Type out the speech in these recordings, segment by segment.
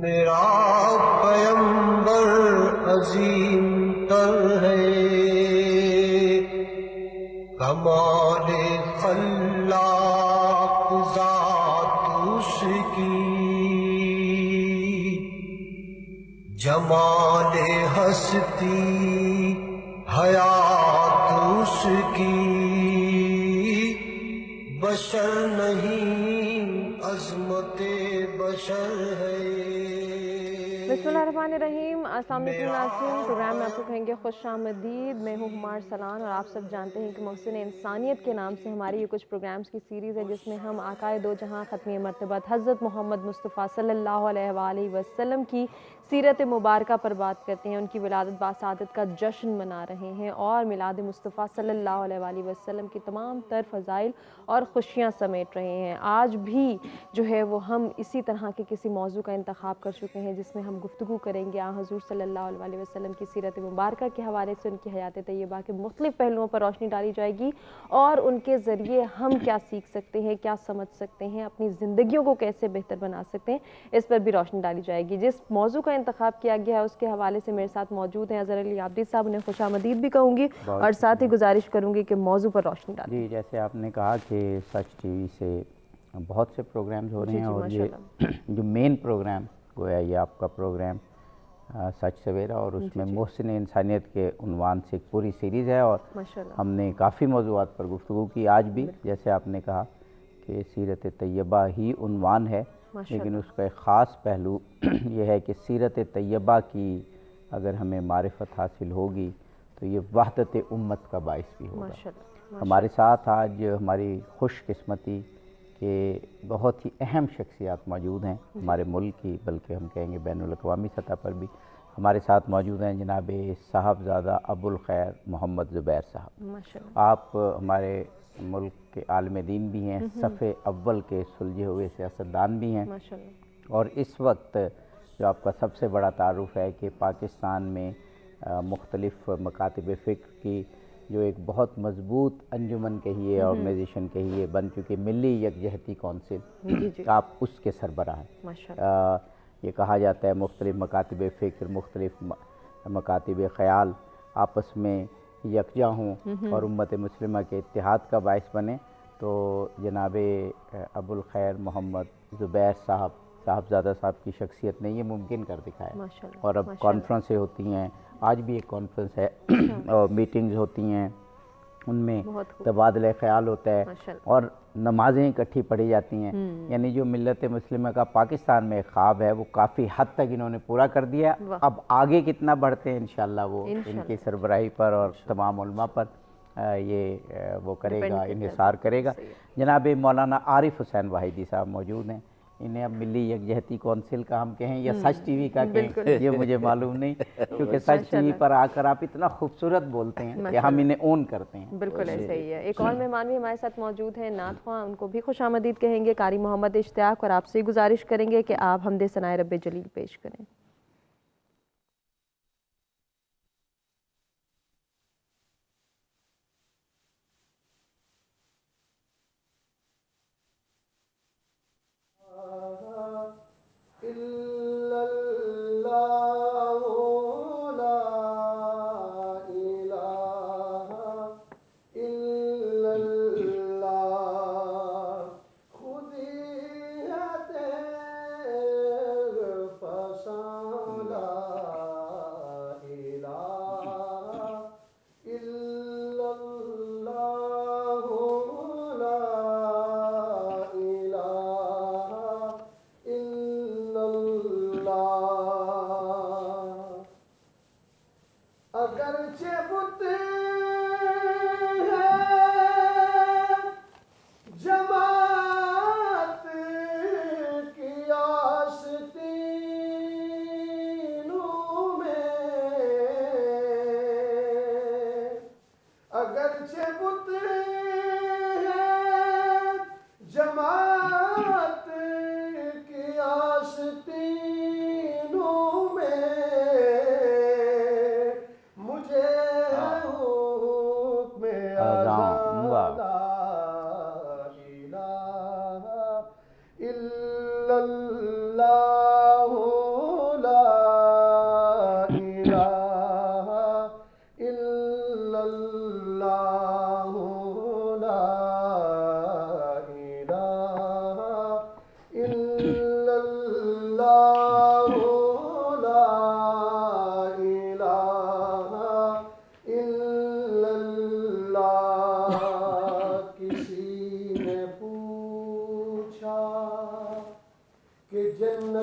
میرا پیمبر عظیم تر ہے، کمال خلاق ذات اس کی، جمال ہستی حیات اس کی، بشر نہیں عظمت بشر ہے۔ بسم اللہ الرحمن الرحیم۔ السلام علیکم ناظرین، پروگرام میں آپ کو کہیں گے خوش آمدید۔ میں ہوں ہمار سلان اور آپ سب جانتے ہیں کہ محسن انسانیت کے نام سے ہماری یہ کچھ پروگرامز کی سیریز ہے جس میں ہم آقائے دو جہاں ختمی مرتبت حضرت محمد مصطفیٰ صلی اللہ علیہ وآلہ وسلم کی سیرت مبارکہ پر بات کرتے ہیں، ان کی ولادت باسعادت کا جشن منا رہے ہیں اور میلاد مصطفیٰ صلی اللہ علیہ وآلہ وسلم کی تمام تر فضائل اور خوشیاں سمیٹ رہے ہیں۔ آج بھی جو ہے وہ ہم اسی طرح کے کسی موضوع کا انتخاب کر چکے ہیں جس میں ہم گفتگو کریں گے حضور صلی اللہ علیہ وسلم کی سیرت مبارکہ کے حوالے سے، ان کی حیات طیبہ کے مختلف پہلوؤں پر روشنی ڈالی جائے گی اور ان کے ذریعے ہم کیا سیکھ سکتے ہیں، کیا سمجھ سکتے ہیں، اپنی زندگیوں کو کیسے بہتر بنا سکتے ہیں، اس پر بھی روشنی ڈالی جائے گی۔ جس موضوع کا انتخاب کیا گیا ہے اس کے حوالے سے میرے ساتھ موجود ہیں اظہر علی عابدی صاحب، انہیں خوش آمدید بھی کہوں گی اور ساتھ ہی گزارش کروں گی کہ موضوع پر روشنی ڈالیں۔ جی، جیسے آپ نے کہا کہ سچ ٹی وی سے بہت سے پروگرامز ہو رہے ہیں اور یہ جو مین پروگرام گویا یہ آپ کا پروگرام سچ سویرا اور اس میں محسن انسانیت کے عنوان سے ایک پوری سیریز ہے اور ہم نے کافی موضوعات پر گفتگو کی۔ آج بھی جیسے آپ نے کہا کہ سیرت طیبہ ہی عنوان ہے، لیکن اس کا ایک خاص پہلو یہ ہے کہ سیرت طیبہ کی اگر ہمیں معرفت حاصل ہوگی تو یہ وحدت امت کا باعث بھی ہوگا۔ ہمارے ساتھ آج ہماری خوش قسمتی کہ بہت ہی اہم شخصیات موجود ہیں ہمارے ملک کی، بلکہ ہم کہیں گے بین الاقوامی سطح پر بھی ہمارے ساتھ موجود ہیں جناب صاحبزادہ ابوالخیر محمد زبیر صاحب۔ آپ ہمارے ملک کے عالم دین بھی ہیں، صف اول کے سلجھے ہوئے سیاستدان بھی ہیں، اور اس وقت جو آپ کا سب سے بڑا تعارف ہے کہ پاکستان میں مختلف مکاتب فکر کی جو ایک بہت مضبوط انجمن کہیے، آرگنائزیشن کہیے بن چکی ملی یکجہتی کونسل، آپ اس کے سربراہ ہیں۔ یہ کہا جاتا ہے مختلف مکاتب فکر، مختلف مکاتب خیال آپس میں یکجا ہوں اور امت مسلمہ کے اتحاد کا باعث بنے، تو جناب ابوالخیر محمد زبیر صاحبزادہ صاحب کی شخصیت نے یہ ممکن کر دکھایا، اور اب کانفرنسیں ہوتی ہیں، آج بھی ایک کانفرنس ہے اور میٹنگز ہوتی ہیں، ان میں تبادلہ خیال ہوتا ہے اور نمازیں اکٹھی پڑھی جاتی ہیں، یعنی جو ملت مسلمہ کا پاکستان میں خواب ہے وہ کافی حد تک انہوں نے پورا کر دیا۔ اب آگے کتنا بڑھتے ہیں انشاءاللہ وہ ان کی سربراہی پر اور تمام علماء پر یہ وہ کرے گا، انحصار کرے گا۔ جناب مولانا عارف حسین واحدی صاحب موجود ہیں، انہیں اب ملی یکجہتی کونسل کا ہم کہیں یا سچ ٹی وی کا کہیں یہ مجھے معلوم نہیں، کیونکہ سچ ٹی وی پر آ کر آپ اتنا خوبصورت بولتے ہیں کہ ہم انہیں اون کرتے ہیں۔ بالکل ایسا ہی ہے۔ ایک اور مہمان بھی ہمارے ساتھ موجود ہیں نعت خواں، ان کو بھی خوش آمدید کہیں گے، قاری محمد اشتیاق، اور آپ سے گزارش کریں گے کہ آپ حمد ثنائے رب جلیل پیش کریں۔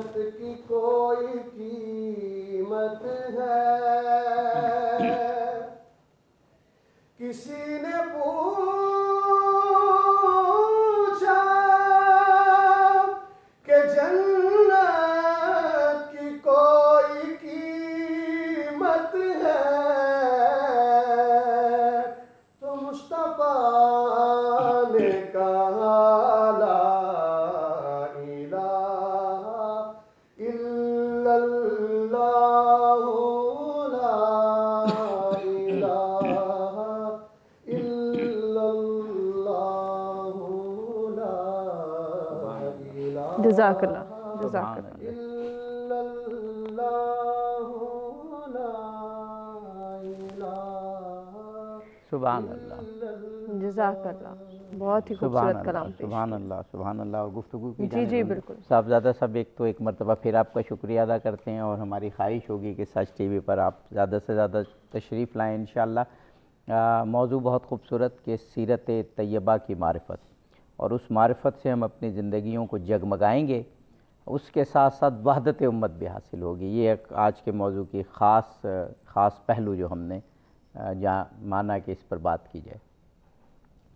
انسانیت کی کوئی قیمت ہے؟ کسی نے پوچھا کہ جنت کی کوئی قیمت ہے؟ تو مصطفیٰ نے کہا لا الہ الا اللہ، لا الہ الا اللہ، لا الہ جزاک اللہ، جزاک اللہ، الا اللہ، لا الہ سبحان اللہ، جزاک اللہ، بہت ہی سبحان خوبصورت اللہ، کلام پیش سبحان اللہ، سبحان اللہ۔ اور گفتگو کی جی جی بالکل صاحبزادہ صاحب، ایک مرتبہ پھر آپ کا شکریہ ادا کرتے ہیں، اور ہماری خواہش ہوگی کہ سچ ٹی وی پر آپ زیادہ سے زیادہ تشریف لائیں انشاءاللہ۔ موضوع بہت خوبصورت کہ سیرت طیبہ کی معرفت، اور اس معرفت سے ہم اپنی زندگیوں کو جگمگائیں گے، اس کے ساتھ ساتھ وحدت امت بھی حاصل ہوگی۔ یہ ایک آج کے موضوع کی خاص پہلو جو ہم نے جہاں مانا کہ اس پر بات کی جائے۔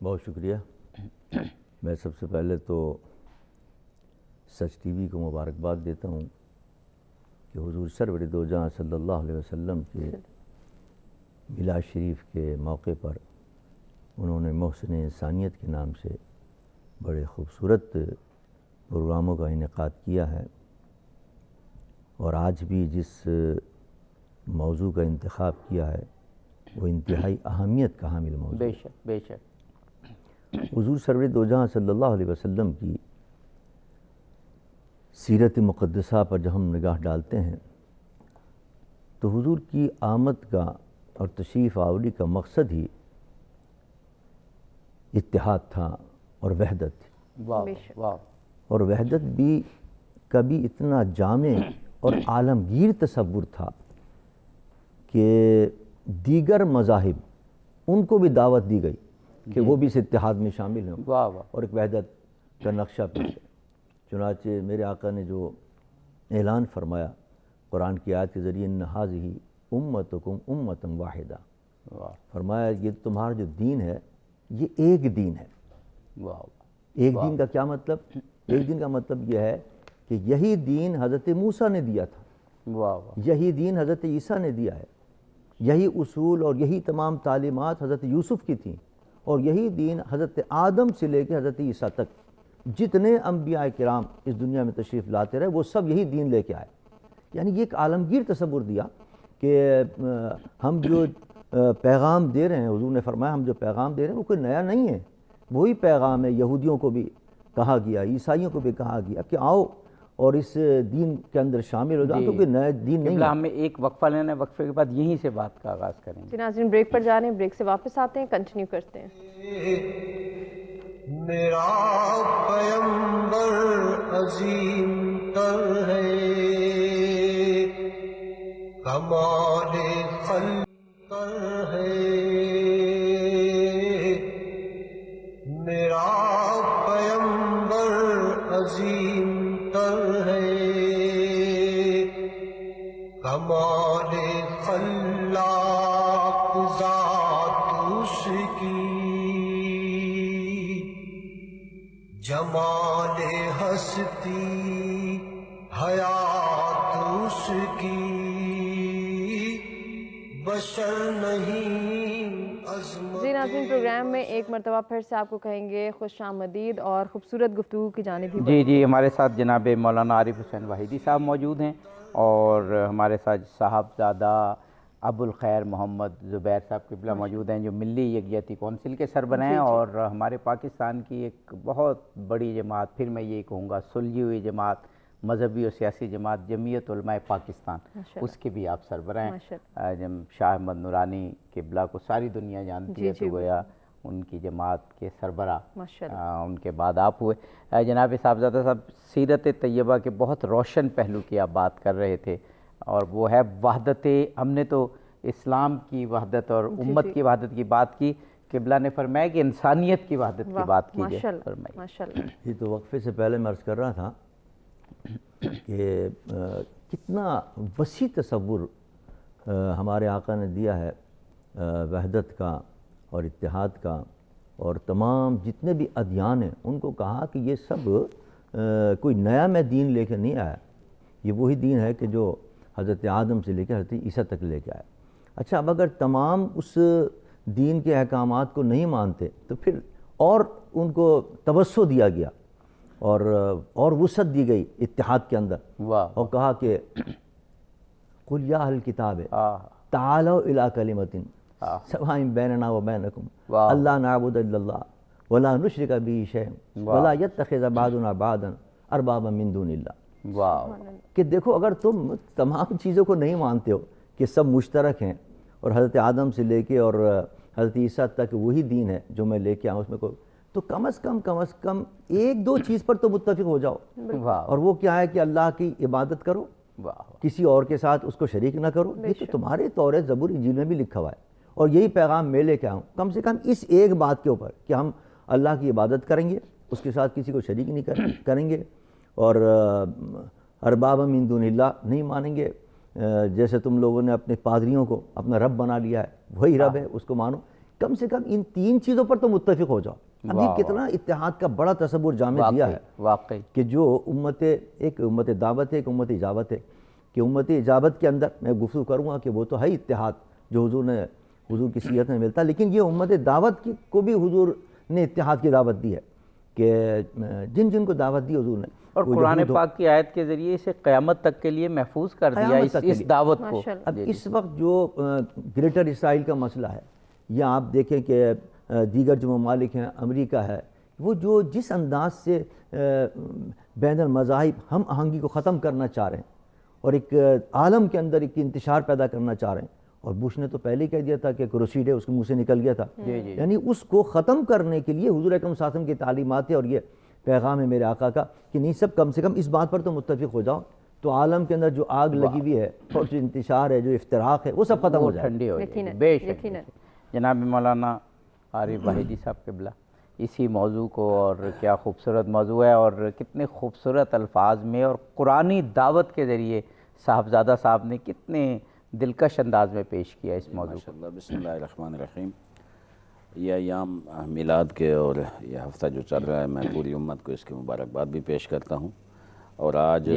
بہت شکریہ۔ میں سب سے پہلے تو سچ ٹی وی کو مبارکباد دیتا ہوں کہ حضور سرور دو جہاں صلی اللہ علیہ وسلم کے میلاد شریف کے موقع پر انہوں نے محسن انسانیت کے نام سے بڑے خوبصورت پروگراموں کا انعقاد کیا ہے، اور آج بھی جس موضوع کا انتخاب کیا ہے وہ انتہائی اہمیت کا حامل موضوع بے ہے۔ شک بے شک۔ حضور سرور دو جہاں صلی اللہ علیہ وسلم کی سیرت مقدسہ پر جب ہم نگاہ ڈالتے ہیں تو حضور کی آمد کا اور تشریف آوری کا مقصد ہی اتحاد تھا اور وحدت تھی، واہ بے شک۔ واہ، اور وحدت بھی کبھی اتنا جامع اور عالمگیر تصور تھا کہ دیگر مذاہب ان کو بھی دعوت دی گئی کہ وہ بھی اس اتحاد میں شامل ہوں واہ واہ، اور ایک وحدت کا نقشہ پیش ہے۔ چنانچہ میرے آقا نے جو اعلان فرمایا قرآن کی آیت کے ذریعے ان ھذہ امتکم امۃ واحدہ، واہ فرمایا یہ تمہارا جو دین ہے یہ ایک دین ہے۔ واہ، ایک دین کا کیا مطلب؟ ایک دین کا مطلب یہ ہے کہ یہی دین حضرت موسیٰ نے دیا تھا، واہ واہ، یہی دین حضرت عیسیٰ نے دیا ہے، یہی اصول اور یہی تمام تعلیمات حضرت یوسف کی تھیں، اور یہی دین حضرت آدم سے لے کے حضرت عیسیٰ تک جتنے انبیاء کرام اس دنیا میں تشریف لاتے رہے وہ سب یہی دین لے کے آئے۔ یعنی یہ ایک عالمگیر تصور دیا کہ ہم جو پیغام دے رہے ہیں، حضور نے فرمایا ہم جو پیغام دے رہے ہیں وہ کوئی نیا نہیں ہے، وہی پیغام ہے یہودیوں کو بھی کہا گیا، عیسائیوں کو بھی کہا گیا کہ آؤ اور اس دین کے اندر شامل ہو جاؤ، تو کوئی نیا دین نہیں قبلہ ہے۔ ہمیں ایک وقفہ لینا ہے، وقفے کے بعد یہیں سے بات کا آغاز کریں گے۔ جی ناظرین بریک پر جا رہے ہیں، بریک سے واپس آتے ہیں، کنٹینیو کرتے ہیں۔ میرا پیمبر عظیم تر ہے، کمال خلقر ہے، میرا پیمبر عظیم تر ہے، کمال خلاق ذات اس کی، جمال ہستی حیات اس کی، بشر نہیں عظمت۔ جی ناظرین پروگرام میں ایک مرتبہ پھر سے آپ کو کہیں گے خوش آمدید اور خوبصورت گفتگو کی جانب ہی جی ہمارے ساتھ جناب مولانا عارف حسین واحدی صاحب موجود ہیں، اور ہمارے ساتھ صاحبزادہ ابو الخیر محمد زبیر صاحب قبلہ موجود ہیں جو ملی یکجہتی کونسل کے سربراہ ہیں، اور ہمارے پاکستان کی ایک بہت بڑی جماعت، پھر میں یہ کہوں گا سلجھی ہوئی جماعت، مذہبی اور سیاسی جماعت جمعیت علماء پاکستان، اس کے بھی آپ سربراہ ہیں۔ شاہ احمد نورانی قبلہ کو ساری دنیا جانتی ہے، تو گویا ان کی جماعت کے سربراہ ان کے بعد آپ ہوئے۔ جناب صاحبزادہ صاحب، سیرت طیبہ کے بہت روشن پہلو کی آپ بات کر رہے تھے، اور وہ ہے وحدت۔ ہم نے تو اسلام کی وحدت اور امت کی وحدت کی بات کی، قبلہ نے فرمایا کہ انسانیت کی وحدت کی بات کی جائے، فرمائیے۔ یہ تو وقفے سے پہلے میں عرض کر رہا تھا کہ کتنا وسیع تصور ہمارے آقا نے دیا ہے وحدت کا اور اتحاد کا، اور تمام جتنے بھی ادیان ہیں ان کو کہا کہ یہ سب کوئی نیا میں دین لے کے نہیں آیا، یہ وہی دین ہے کہ جو حضرت آدم سے لے کے حضرت عیسیٰ تک لے کے آیا۔ اچھا، اب اگر تمام اس دین کے احکامات کو نہیں مانتے تو پھر اور ان کو توسع دیا گیا اور وسعت دی گئی اتحاد کے اندر، اور کہا کہ قُلْ يَا أَهْلَ الْكِتَابِ تَعَالَوْا إِلَىٰ كَلِمَةٍ سَوَاءٍ بَيْنَنَا وَبَيْنَكُمْ أَلَّا نَعْبُدَ إِلَّا اللَّهَ وَلَا نُشْرِكَ بِهِ شَيْئًا وَلَا يَتَّخِذَ بَعْضُنَا بَعْضًا أَرْبَابًا مِّن دُونِ اللَّهِ۔ کہ دیکھو، اگر تم تمام چیزوں کو نہیں مانتے ہو کہ سب مشترک ہیں اور حضرت آدم سے لے کے اور حضرت عیسیٰ تک وہی دین ہے جو میں لے کے آؤں، اس میں کوئی، تو کم از کم ایک دو چیز پر تو متفق ہو جاؤ، اور وہ کیا ہے کہ اللہ کی عبادت کرو، کسی اور کے ساتھ اس کو شریک نہ کرو۔ یہ تو تمہارے تورات زبور انجیل میں بھی لکھا ہوا ہے، اور یہی پیغام میں لے کے آؤں کم سے کم اس ایک بات کے اوپر کہ ہم اللہ کی عبادت کریں گے، اس کے ساتھ کسی کو شریک نہیں کریں گے، اور ارباب من دون اللہ نہیں مانیں گے۔ جیسے تم لوگوں نے اپنے پادریوں کو اپنا رب بنا لیا ہے، وہی رب ہے، اس کو مانو۔ کم سے کم ان تین چیزوں پر تو متفق ہو جاؤ۔ اب یہ کتنا اتحاد کا بڑا تصور جامع دیا ہے واقعی کہ جو ایک امت دعوت ہے، ایک امت اجابت ہے، کہ امت اجابت کے اندر میں گفتگو کروں گا کہ وہ تو ہے اتحاد جو حضور کی سیرت میں ملتا ہے، لیکن یہ امت دعوت کو بھی حضور نے اتحاد کی دعوت دی ہے، کہ جن کو دعوت دی حضور نے، اور قرآن پاک کی آیت کے ذریعے اسے قیامت تک کے لیے محفوظ کر دیا اس دعوت کو۔ اب اس وقت جو گریٹر اسرائیل کا مسئلہ ہے، یا آپ دیکھیں کہ دیگر جو ممالک ہیں، امریکہ ہے، وہ جو جس انداز سے بین المذاہب ہم آہنگی کو ختم کرنا چاہ رہے ہیں اور ایک عالم کے اندر ایک انتشار پیدا کرنا چاہ رہے ہیں، اور بش نے تو پہلے ہی کہہ دیا تھا کہ کروسیڈ ہے، اس کے منہ سے نکل گیا تھا، یعنی اس کو ختم کرنے کے لیے حضور اکرم صلی اللہ علیہ وسلم کی تعلیمات ہے، اور یہ پیغام ہے میرے آقا کا کہ نہیں، سب کم سے کم اس بات پر تو متفق ہو جاؤ، تو عالم کے اندر جو آگ لگی ہوئی ہے اور جو انتشار ہے، جو افتراق ہے، وہ سب ختم ہو جائے، ٹھنڈی ہو جائے۔ بے شک۔ جناب مولانا عارف واحدی صاحب قبلہ، اسی موضوع کو، اور کیا خوبصورت موضوع ہے، اور کتنے خوبصورت الفاظ میں اور قرآنی دعوت کے ذریعے صاحبزادہ صاحب نے کتنے دلکش انداز میں پیش کیا اس موضوع کو۔ بسم اللہ الرحمن الرحیم۔ یہ ایام میلاد کے اور یہ ہفتہ جو چل رہا ہے، میں پوری امت کو اس کی مبارکباد بھی پیش کرتا ہوں، اور آج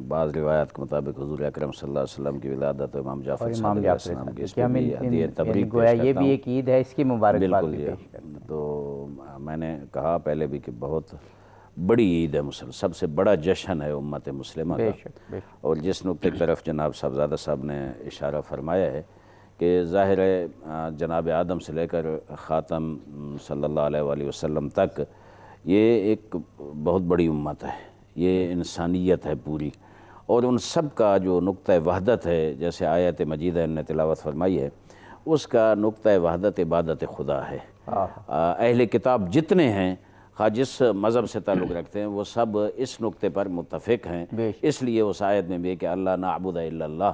بعض روایات کے مطابق حضور اکرم صلی اللہ علیہ وسلم کی ولادت امام جعفر صادق علیہ السلام کی، اس پہ بھی ہدیہ تبریک پیش کرتا ہوں۔ یہ بھی ایک عید ہے، اس کی مبارکباد بھی بالکل۔ پیش کرتا ہوں۔ تو میں نے کہا پہلے بھی کہ بہت بڑی عید ہے، سب سے بڑا جشن ہے امت مسلمہ کا، اور جس نقطے کی طرف جناب صاحبزادہ صاحب نے اشارہ فرمایا ہے کہ ظاہر ہے جناب آدم سے لے کر خاتم صلی اللہ علیہ وآلہ وسلم تک یہ ایک بہت بڑی امت ہے، یہ انسانیت ہے پوری، اور ان سب کا جو نقطہ وحدت ہے، جیسے آیت مجیدہ نے تلاوت فرمائی ہے، اس کا نقطہ وحدت عبادت خدا ہے۔ اہل کتاب جتنے ہیں، خواہ جس مذہب سے تعلق رکھتے ہیں، وہ سب اس نقطے پر متفق ہیں، اس لیے اس آیت میں بھی کہ اللہ نعبد الا اللہ،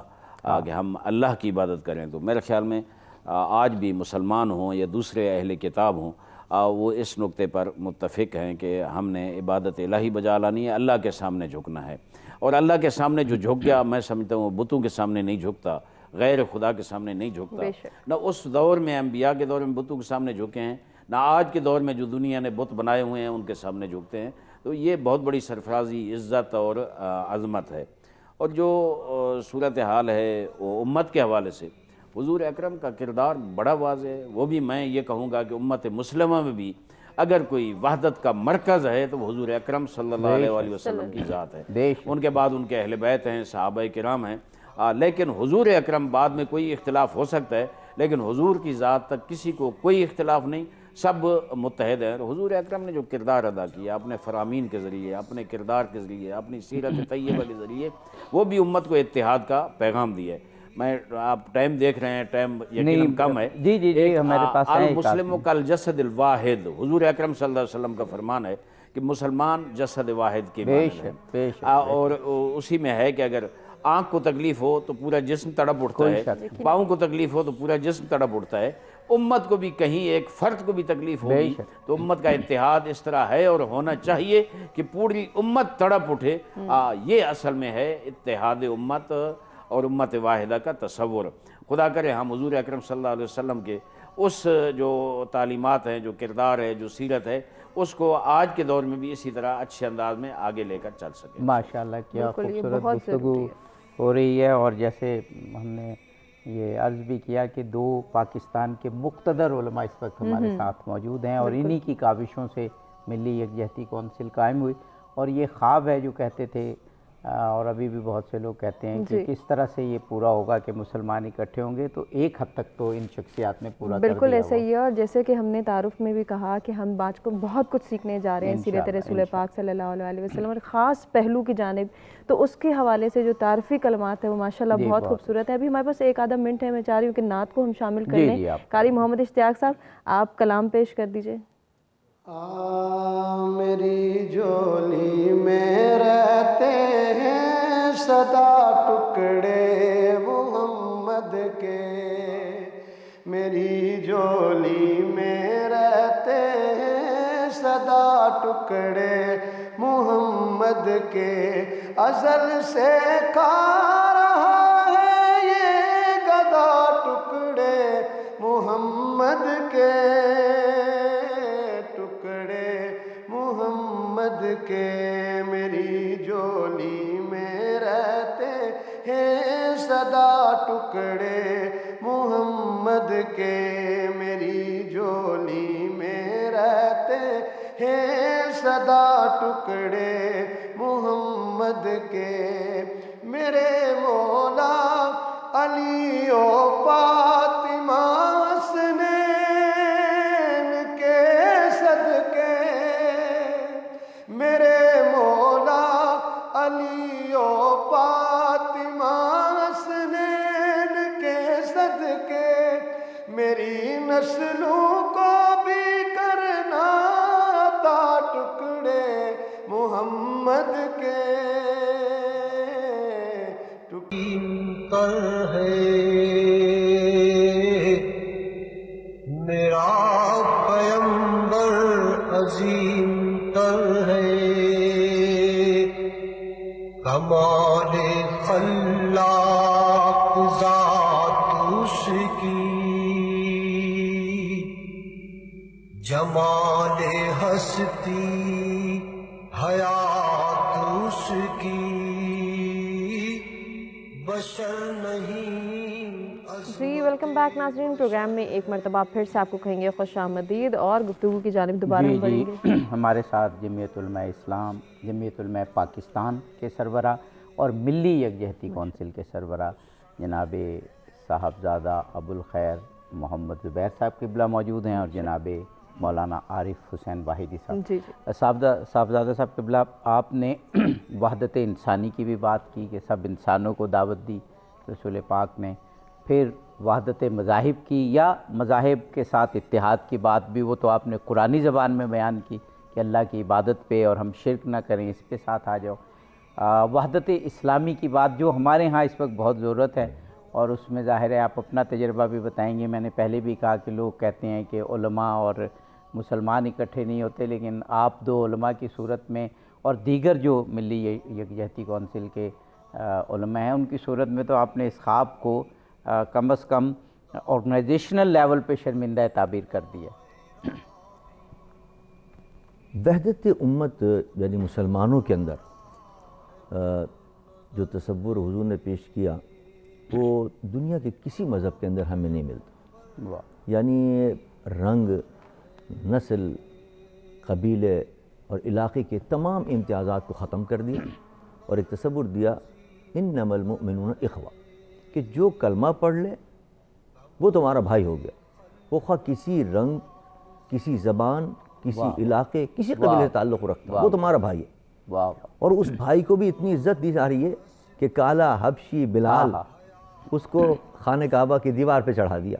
کہ ہم اللہ کی عبادت کریں۔ تو میرے خیال میں آج بھی مسلمان ہوں یا دوسرے اہل کتاب ہوں، وہ اس نقطے پر متفق ہیں کہ ہم نے عبادت الہی بجا لانی ہے، اللہ کے سامنے جھکنا ہے، اور اللہ کے سامنے جو جھک گیا، میں سمجھتا ہوں وہ بتوں کے سامنے نہیں جھکتا، غیر خدا کے سامنے نہیں جھکتا۔ نہ اس دور میں انبیاء کے دور میں بتوں کے سامنے جھکے ہیں، نہ آج کے دور میں جو دنیا نے بت بنائے ہوئے ہیں ان کے سامنے جھکتے ہیں۔ تو یہ بہت بڑی سرفرازی، عزت اور عظمت ہے۔ اور جو صورتحال ہے وہ امت کے حوالے سے، حضور اکرم کا کردار بڑا واضح ہے۔ وہ بھی میں یہ کہوں گا کہ امت مسلمہ میں بھی اگر کوئی وحدت کا مرکز ہے تو وہ حضور اکرم صلی اللہ علیہ وآلہ وسلم کی ذات ہے، ان کے بعد ان کے اہل بیت ہیں، صحابہ کرام ہیں، لیکن حضور اکرم بعد میں کوئی اختلاف ہو سکتا ہے، لیکن حضور کی ذات تک کسی کو کوئی اختلاف نہیں، سب متحد ہیں۔ حضور اکرم نے جو کردار ادا کیا اپنے فرامین کے ذریعے، اپنے کردار کے ذریعے، اپنی سیرت طیبہ کے ذریعے، وہ بھی امت کو اتحاد کا پیغام دیا ہے۔ میں آپ ٹائم دیکھ رہے ہیں، ٹائم یقیناً کم ہے۔ جی ہمارے پاس ہے۔ المسلم کالجسد الواحد، حضور اکرم صلی اللہ علیہ وسلم کا فرمان ہے کہ مسلمان جسد واحد کے مانند ہے، اور اسی میں ہے کہ اگر آنکھ کو تکلیف ہو تو پورا جسم تڑپ اٹھتا ہے، پاؤں کو تکلیف ہو تو پورا جسم تڑپ اٹھتا ہے، امت کو بھی کہیں ایک فرد کو بھی تکلیف ہوگی تو امت کا اتحاد اس طرح ہے اور ہونا چاہیے کہ پوری امت تڑپ اٹھے. یہ اصل میں ہے اتحاد امت اور امت واحدہ کا تصور. خدا کرے ہم حضور اکرم صلی اللہ علیہ وسلم کے اس جو تعلیمات ہیں، جو کردار ہے، جو سیرت ہے، اس کو آج کے دور میں بھی اسی طرح اچھے انداز میں آگے لے کر چل سکے. ماشاءاللہ کیا خوبصورت گفتگو ہو رہی ہے. اور جیسے ہم نے یہ عرض بھی کیا کہ 2 پاکستان کے مقتدر علماء اس وقت ہمارے ساتھ موجود ہیں اور انہی کی کاوشوں سے ملی یکجہتی کونسل قائم ہوئی. اور یہ خواب ہے جو کہتے تھے اور ابھی بھی بہت سے لوگ کہتے ہیں کہ کس طرح سے یہ پورا ہوگا کہ مسلمان اکٹھے ہوں گے، تو ایک حد تک تو ان شخصیات نے پورا کر دیا. بالکل ایسا ہی ہے. اور جیسے کہ ہم نے تعارف میں بھی کہا کہ ہم آج کو بہت کچھ سیکھنے جا رہے ہیں سیرت رسول پاک صلی اللہ علیہ وسلم اور خاص پہلو کی جانب، تو اس کے حوالے سے جو تعارفی کلمات ہیں وہ ماشاءاللہ بہت خوبصورت ہے. ابھی ہمارے پاس ایک آدھا منٹ ہے، میں چاہ رہی ہوں کہ نعت کو ہم شامل کر لیں. قاری محمد اشتیاق صاحب آپ کلام پیش کر دیجئے. میری جولی میں رہتے ہیں صدا ٹکڑے محمد کے، میری جولی میں رہتے ہیں صدا ٹکڑے محمد کے، ازل سے کھا رہا ہے یہ گدا ٹکڑے محمد کے، محمد کے. میری جولی میں رہتے ہیں صدا ٹکڑے محمد کے، میری جولی میں رہتے ہیں صدا ٹکڑے محمد کے. میرے مولا علی و فاطمہ میرے مولا علی و فاطمہ حسنین کے صدقے، میری نسلوں کو بھی کرنا عطا ٹکڑے محمد کے. ٹکڑے ہے میرا پیغمبر عظیم تر ہے، کمال خلاق ذات اس کی، جمال ہستی حیات اس کی، بشر نہیں. جی ویلکم بیک ناظرین. پروگرام میں ایک مرتبہ پھر سے آپ کو کہیں گے خوش آمدید اور گفتگو کی جانب دوبارہ ہم بڑھیں گے. ہمارے ساتھ جمعیت علماء اسلام، جمعیت علماء پاکستان کے سربراہ اور ملی یکجہتی کونسل کے سربراہ جناب صاحبزادہ ابوالخیر محمد زبیر صاحب قبلہ موجود ہیں اور جناب مولانا عارف حسین واحدی صاحب. صاحبزادہ صاحب قبلہ، آپ نے وحدت انسانی کی بھی بات کی کہ سب انسانوں کو دعوت دی رسول پاک نے، پھر وحدت مذاہب کی یا مذاہب کے ساتھ اتحاد کی بات بھی وہ تو آپ نے قرآنی زبان میں بیان کی کہ اللہ کی عبادت پہ اور ہم شرک نہ کریں اس پہ ساتھ آ جاؤ. وحدت اسلامی کی بات جو ہمارے ہاں اس وقت بہت ضرورت ہے اور اس میں ظاہر ہے آپ اپنا تجربہ بھی بتائیں گے. میں نے پہلے بھی کہا کہ لوگ کہتے ہیں کہ علماء اور مسلمان اکٹھے نہیں ہوتے، لیکن آپ 2 علماء کی صورت میں اور دیگر جو ملی یکجہتی کونسل کے علماء ہیں ان کی صورت میں تو آپ نے اس خواب کو کم از کم آرگنائزیشنل لیول پہ شرمندہ تعبیر کر دیا. وحدت امت یعنی مسلمانوں کے اندر جو تصور حضور نے پیش کیا وہ دنیا کے کسی مذہب کے اندر ہمیں نہیں ملتا. یعنی رنگ، نسل، قبیلے اور علاقے کے تمام امتیازات کو ختم کر دیا اور ایک تصور دیا انما المؤمنون اخوہ، کہ جو کلمہ پڑھ لے وہ تمہارا بھائی ہو گیا، وہ خواہ کسی رنگ، کسی زبان، کسی علاقے، کسی قبیلے سے تعلق رکھتا ہے، وہ تمہارا بھائی ہے. اور اس بھائی کو بھی اتنی عزت دی جا رہی ہے کہ کالا حبشی بلال اس کو خانہ کعبہ کی دیوار پہ چڑھا دیا،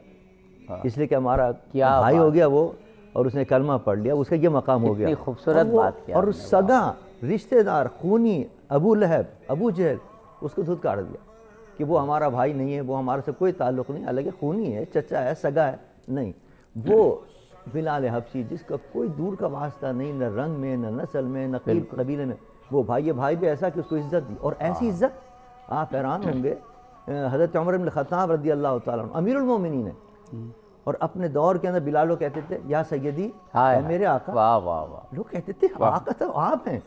اس لیے کہ ہمارا بھائی ہو گیا وہ اور اس نے کلمہ پڑھ لیا، اس کا یہ مقام ہو گیا. خوبصورت بات کیا. اور سگا رشتہ دار خونی ابو لہب، ابو جہل، اس کو دھت کاٹ دیا کہ وہ ہمارا بھائی نہیں ہے، وہ ہمارے سے کوئی تعلق نہیں، حالانکہ خونی ہے، چچا ہے، سگا ہے، نہیں، وہ بلال حبشی جس کا کوئی دور کا واسطہ نہیں، نہ رنگ میں، نہ نسل میں، نہ قبیلے میں، وہ بھائی بھی ایسا کہ اس کو عزت دی، اور ایسی عزت آپ حیران ہوں گے، حضرت عمر بن الخطاب رضی اللہ تعالیٰ عنہ امیر المومنین ہے، اور اپنے دور کے اندر بلال کو کہتے تھے یا سیدی، اے میرے آقا. واہ واہ واہ. لوگ کہتے تھے آقا تو آپ ہیں،